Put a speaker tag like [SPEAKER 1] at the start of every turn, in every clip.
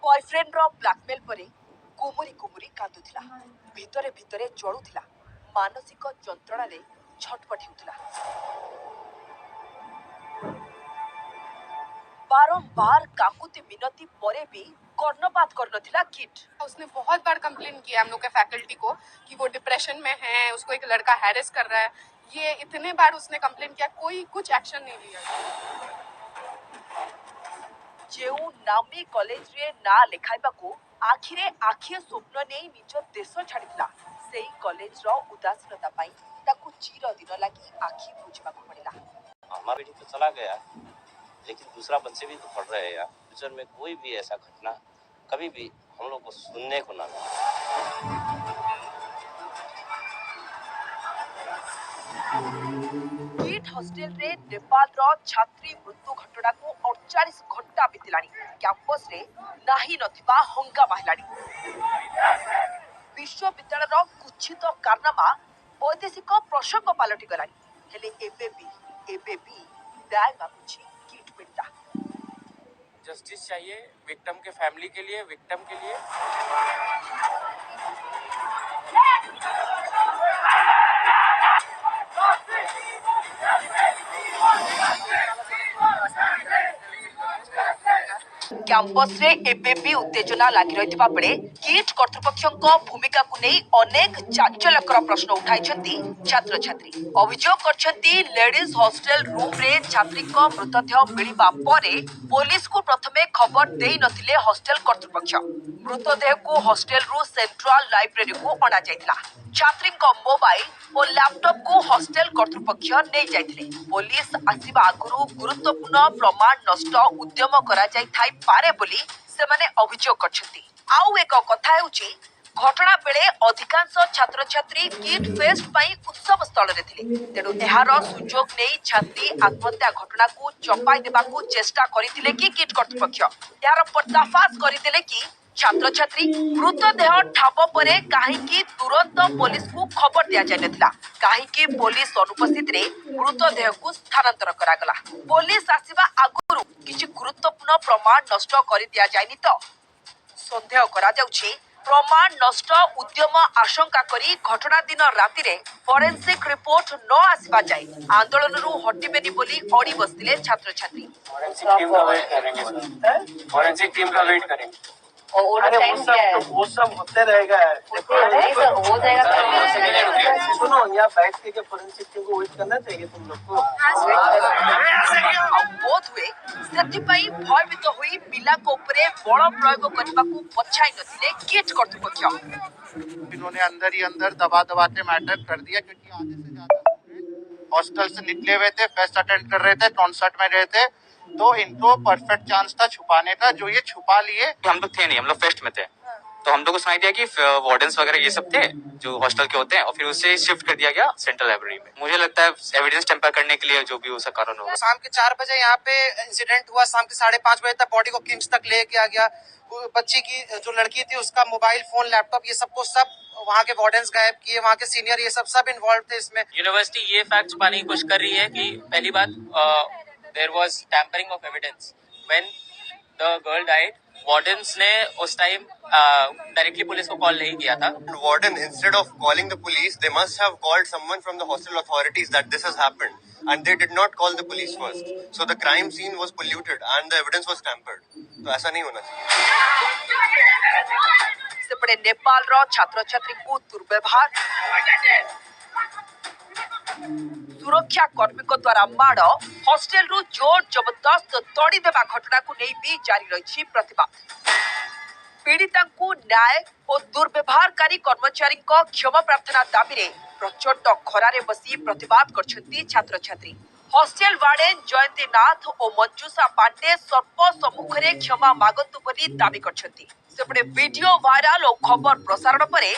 [SPEAKER 1] Boyfriend रो blackmail परे कुमुरी कुमुरी कांदुथिला भितरे भितरे जळुथिला मानसिक जंत्रणा रे छटपट हेउथिला बारंबार काकुति मिनती परे भी कर्णपात करनथिला किट।
[SPEAKER 2] उसने बहुत बार कंप्लेन किया हम लोग के फैकल्टी को कि वो डिप्रेशन में है, उसको एक लड़का हैरेस कर रहा है। ये इतने बार उसने कंप्लेन किया, कोई कुछ एक्शन नहीं लिया।
[SPEAKER 1] जेउ नामी कॉलेज रे ना लेखाइबा को आखिरे आखिए स्वप्न नै निज देश छाडितला सेही कॉलेज रो उदासीनता पाई ताकू चिर दिन लागी आखि बुझबा को पड़िला।
[SPEAKER 3] हमारा बेटी तो चला गया, लेकिन दूसरा बच्चे भी तो पढ़ रहे हैं यार। फ्यूचर में कोई भी ऐसा घटना कभी भी हम लोग को सुनने को ना
[SPEAKER 1] किट हॉस्टल रे नेपाल रो छात्री मृत्यु घटना को 48 घंटा बीतलानी कैंपस रे नाही नथिबा हंगामा हेलानी। विश्वविद्यालय रो कुछित कारनामा वैदेशिक प्रसंग पालटि गलानी हेले एबे भी न्याय मांगुछि किट पीड़िता।
[SPEAKER 4] जस्टिस चाहिए विक्टिम के फैमिली के लिए, विक्टिम के लिए।
[SPEAKER 1] कैंपस रे एबे भी उत्तेजना लागि रहितबा बेले किट कर्तृपक्षक भूमिका को नै अनेक चांचल्यकर प्रश्न उठाइछन्ती छात्र छात्री। अभियोग करछन्ती लेडीज हॉस्टल रूम रे छात्री को मृतदेह मिलिबा परे पुलिस को प्रथमे खबर देई नथिले हॉस्टल कर्तृपक्ष। मृतदेह को हॉस्टल रु सेंट्रल लाइब्रेरी को अणा जायतिला। छात्री को मोबाइल और लैपटॉप को हॉस्टल कर्तृपक्ष नै जायतिले। पुलिस आसीबा आगुरु गुरुत्वपूर्ण प्रमाण नष्ट उद्यम करा जाय थाई पारे बोली सेमाने अभियोग करछन्ती। आउ एक कथा हेउची घटना बेले अधिकांश छात्र छात्री किट फेस्ट पाई उत्सव स्थल रे थिले तेणु एहार सुजोग नै छात्री आत्महत्या घटना को चपाई देबा को चेष्टा करिथिले कि किट कर्तृपक्ष यार पर्दाफाश करिथिले कि छात्र छात्री मृतदेह ठाब परे काहेकि तुरंत पुलिस को खबर दिया जाय नथिला काहेकि पुलिस अनुपस्थित रे मृतदेह को स्थानांतर करागला। पुलिस आसीबा आगुरु किछि गुरुत्वपूर्ण प्रमाण नष्ट करि दिया जायनि तो संदेह करा जाउछि प्रमाण नष्ट उद्यम आशंका करी घटना दिन राति रे फोरेंसिक रिपोर्ट न आसीबा जाय आंदोलन रु हटिबेनी बोली अड़ी बसतिले छात्र छात्री।
[SPEAKER 4] फॉरेंसिक टीम का वेट करेंगे।
[SPEAKER 5] और वो सब होते रहेगा। हो जाएगा। सुनो यहाँ बैठ के फोरेंसिक टीम को वेट करना चाहिए तुम लोग को।
[SPEAKER 1] बोध हुए सेथिपाई भयभीत हुई पिला को ऊपरे बड़ प्रयोग करने को पछाई नथिले किट कर्तृपक्ष।
[SPEAKER 6] इन्होंने अंदर ही अंदर दबा के मैटर कर दिया क्योंकि आधे से ज्यादा हॉस्टल से निकले हुए थे, फेस्ट अटेंड कर रहे थे, कॉन्सर्ट में रहे थे, तो इनको परफेक्ट चांस था छुपाने का जो ये छुपा लिए।
[SPEAKER 7] हम लोग थे नहीं, हम लोग फेस्ट में थे, तो हम लोग को सुनाई दिया कि वार्डन्स वगैरह ये सब थे जो हॉस्टल के होते हैं और फिर उससे शिफ्ट कर दिया गया सेंट्रल लाइब्रेरी में। मुझे लगता है एविडेंस टेम्पर करने के लिए जो भी उसका कारण होगा।
[SPEAKER 8] शाम के 4 बजे यहाँ पे इंसिडेंट हुआ, शाम के 5:30 बजे तक बॉडी को किम्स तक ले गया गया। बच्ची की जो लड़की थी उसका मोबाइल फोन लैपटॉप ये सबको सब वहाँ के वार्डन्स गायब किए, वहाँ के सीनियर ये सब इन्वॉल्व थे इसमें।
[SPEAKER 4] यूनिवर्सिटी ये फैक्ट छुपाने की कोशिश कर रही है कि पहली बात there was tampering of evidence when the girl died. Wardens ने उस टाइम डायरेक्टली पुलिस को कॉल नहीं किया था।
[SPEAKER 9] Warden, instead of calling the police, they must have called someone from the hostel authorities that this has happened, and they did not call the police first. So the crime scene was polluted and the evidence was tampered. तो ऐसा नहीं होना चाहिए।
[SPEAKER 1] सेपटे नेपाल रो छात्र छात्री को दुर्व्यवहार, सुरक्षा कर्मी को द्वारा माड़, हॉस्टल रु जोर जबरदस्त तोड़ी देवा घटना को नहीं भी जारी रही प्रतिवाद। पीड़िता को न्याय और दुर्व्यवहारकारी कर्मचारी को क्षमा प्रार्थना दाबी रे प्रचंड खरारे बसी प्रतिवाद करछंती छात्र छात्री। हॉस्टल वार्डन जयंती नाथ और मंजूषा पांडे सर्प सम्मुखरे क्षमा मागंतु बोली दाबी करछंती। सेपटे वीडियो वायरल और खबर प्रसारण परे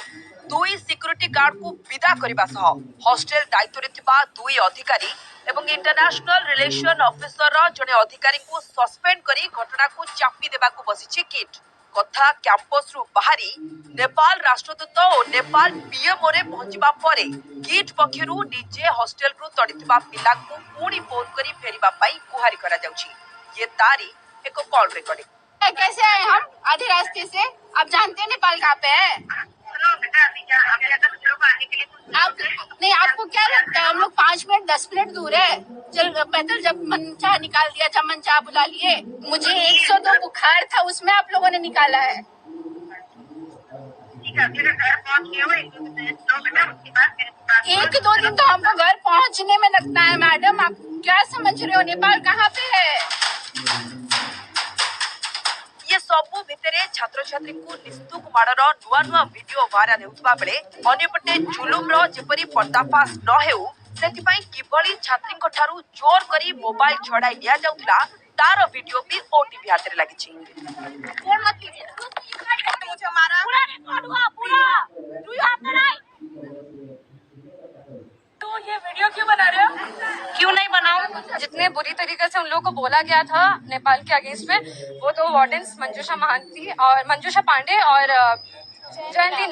[SPEAKER 1] दुई सिक्यूरिटी गार्ड को विदा करबा सह हॉस्टल दायित्व रे थिबा दुई अधिकारी एवं इंटरनेशनल रिलेशन ऑफिसर जने अधिकारी को सस्पेंड करी घटना को चापी देबा को बसिछि किट। कथा कैंपस रु बाहरी नेपाल राष्ट्रदूत और नेपाल पीएमओ रे पहुंचबा परे किट पक्षरु निजे हॉस्टल रु तड़िथिबा पिला को पूरी फोन करी फेरिबा पाई गुहारी करा जाउछि। ये तारी एक कॉल रिकॉर्डिंग।
[SPEAKER 2] कैसे आए हम आधे रास्ते से? आप जानते हैं नेपाल कहाँ पे है? आप नहीं, आपको क्या लगता है हम लोग 5 मिनट 10 मिनट दूर है? चल पैदल जब मन चाह निकाल दिया, जब मन चाह बुला लिए। मुझे 102 बुखार था, उसमें आप लोगों ने निकाला है। 1-2 दिन तो हमको घर पहुंचने में लगता है मैडम। आप क्या समझ रहे हो? नेपाल कहाँ पे है?
[SPEAKER 1] ये सबु भितरे छात्र छात्री को निस्तुक माड़र नुआ नुआ वीडियो भाइराल हेउतबा बेले अन्यपटे जुलुमर जेपरि पर्दाफाश न हेउ सेतिपाई किभଳି छात्रीଙ୍କ ଠାରୁ जोर करी मोबाइल छड़ाई लिया जाउथला तार वीडियो भी ओटीवी हाथ रे लागिछि। फोन मत कीजिए, मुझे मारा पूरा रिकॉर्ड हुआ पूरा। Do you have the right? तो ये वीडियो क्यों बना रहे हो?
[SPEAKER 10] क्यों नहीं बनाऊं? जितने बुरी तरीके से उन लोगों को बोला गया था नेपाल के अगेंस्ट में, वो तो वार्डन्स मंजूषा पांडे और जयंती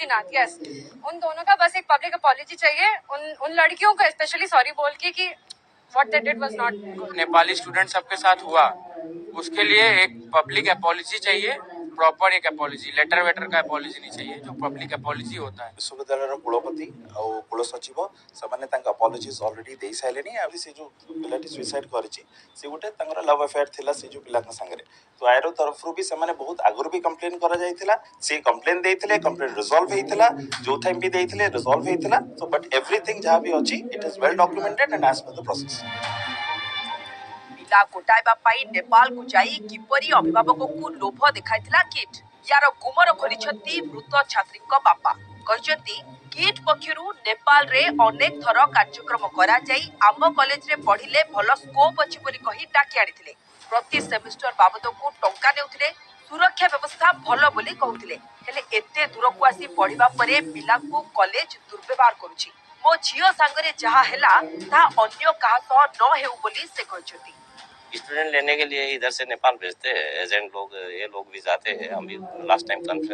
[SPEAKER 10] नाथ, यस, उन दोनों का बस एक पब्लिक अपॉलजी चाहिए। उन लड़कियों को स्पेशली सॉरी बोल के कि what they did was not good.
[SPEAKER 11] Nepali student सबके साथ हुआ, उसके लिए एक पब्लिक अपॉलजी चाहिए, प्रॉपर एक अपॉलजी, लेटर वेटर का अपॉलजी नहीं चाहिए, जो पब्लिक अपॉलजी होता है।
[SPEAKER 12] विश्वविद्यालय कुलपति और कुल सचिव से अपॉलजीज ऑलरेडी दे सारे आ से जो पिलाटी सुइसाइड करिछि से गोटे तांकर लव अफेयर थिला से जो पिला संगे तो आयर तरफ भी से बहुत आगुरी भी कंप्लेन करा जायथिला। से कंप्लेन देथिले, कंप्लेन रिजॉल्व हेतिला, जो टाइम भी देथिले रिजॉल्व हेतिला। सो बट एवरीथिंग जहां भी अछि it is well documented and as per the process.
[SPEAKER 1] पिला गोटाइबा पाई नेपाल को जाई किपरि अभिभावक को लोभ देखाइथिला किट। यार गुमर खोलिछंती मृत छात्रीक बापा कहचंती किट पक्षरु नेपाल रे अनेक थर कार्यक्रम करा जाई आम कॉलेज रे पढिले भलो स्कोप अछि बोली कहि डाकी आनिथिले। प्रति सेमिस्टर बाबद को टंका नेउथिले, सुरक्षा व्यवस्था भलो बोली कहउथिले। हेले एते दूर को आसी पढिबा परे पिला को कॉलेज दुर्व्यवहार करूछि। मो झियो संगरे जहा हेला ता अन्य काहा सह न हेउ बोली से कहचंती।
[SPEAKER 3] स्टूडेंट लेने के लिए इधर से नेपाल भेजते हैं एजेंट लोग, ये लोग भी जाते हैं। हम भी लास्ट टाइम कॉन्फ्रेंस